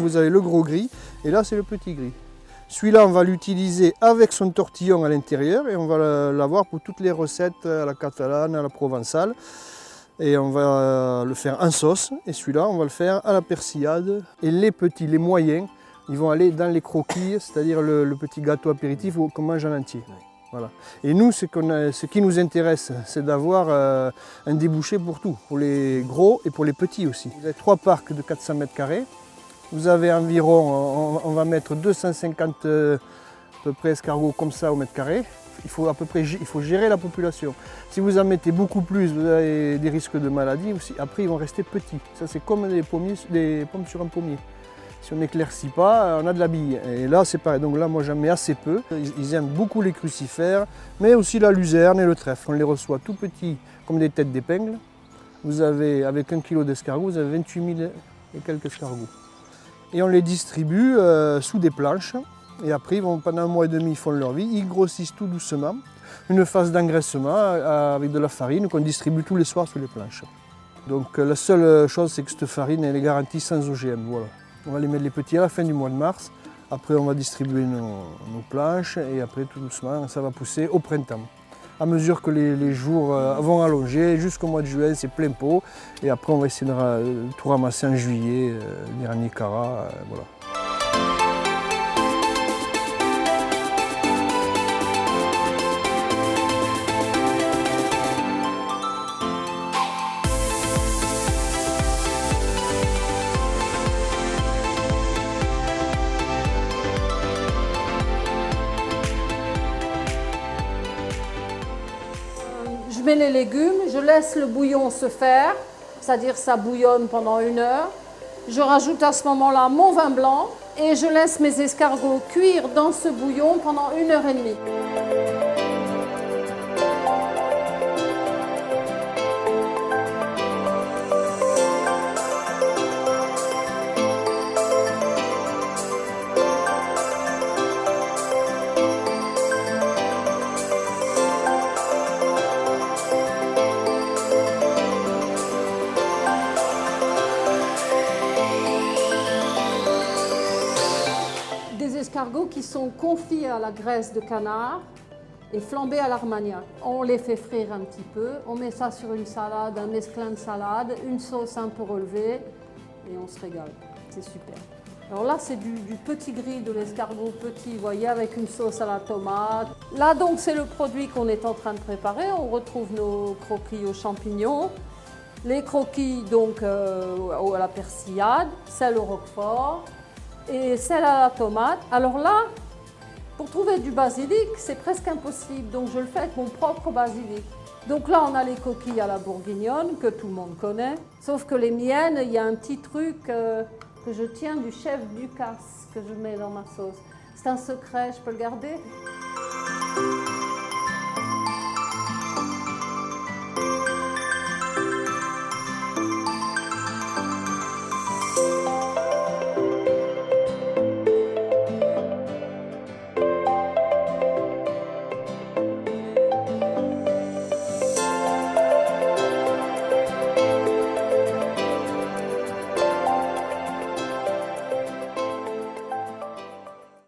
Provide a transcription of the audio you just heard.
vous avez le gros gris et là c'est le petit gris. Celui-là, on va l'utiliser avec son tortillon à l'intérieur et on va l'avoir pour toutes les recettes à la catalane, à la provençale. Et on va le faire en sauce. Et celui-là, on va le faire à la persillade. Et les petits, les moyens, ils vont aller dans les croquilles, c'est-à-dire le petit gâteau apéritif qu'on mange en entier. Voilà. Et nous, ce qui nous intéresse, c'est d'avoir un débouché pour tout, pour les gros et pour les petits aussi. Vous avez 3 parcs de 400 mètres carrés. Vous avez environ, on va mettre 250 à peu près escargots comme ça au mètre carré. Il faut gérer la population. Si vous en mettez beaucoup plus, vous avez des risques de maladie aussi. Après, ils vont rester petits. Ça, c'est comme des pommes sur un pommier. Si on n'éclaircit pas, on a de la bille. Et là, c'est pareil. Donc là, moi, j'en mets assez peu. Ils aiment beaucoup les crucifères, mais aussi la luzerne et le trèfle. On les reçoit tout petits, comme des têtes d'épingle. Vous avez, avec 1 kg d'escargots, vous avez 28 000 et quelques escargots. Et on les distribue sous des planches. Et après, pendant 1 mois et demi, ils font leur vie. Ils grossissent tout doucement. Une phase d'engraissement avec de la farine qu'on distribue tous les soirs sur les planches. Donc la seule chose, c'est que cette farine, elle est garantie sans OGM. Voilà. On va les mettre les petits à la fin du mois de mars. Après, on va distribuer nos planches. Et après, tout doucement, ça va pousser au printemps. À mesure que les jours vont allonger, jusqu'au mois de juin, c'est plein pot. Et après, on va essayer de tout ramasser en juillet, les derniers carats. Voilà. Je mets les légumes, je laisse le bouillon se faire, c'est-à-dire ça bouillonne pendant 1 heure. Je rajoute à ce moment-là mon vin blanc et je laisse mes escargots cuire dans ce bouillon pendant 1 heure et demie. Escargots qui sont confits à la graisse de canard et flambés à l'armagnac. On les fait frire un petit peu, on met ça sur une salade, un mesclun de salade, une sauce un peu relevée et on se régale. C'est super. Alors là, c'est du petit gris de l'escargot petit, vous voyez, avec une sauce à la tomate. Là, donc, c'est le produit qu'on est en train de préparer. On retrouve nos croquis aux champignons, les croquis donc à la persillade, celle au roquefort, et celle à la tomate. Alors là, pour trouver du basilic, c'est presque impossible, donc je le fais avec mon propre basilic. Donc là, on a les coquilles à la bourguignonne, que tout le monde connaît, sauf que les miennes, il y a un petit truc que je tiens du chef Ducasse, que je mets dans ma sauce. C'est un secret, je peux le garder?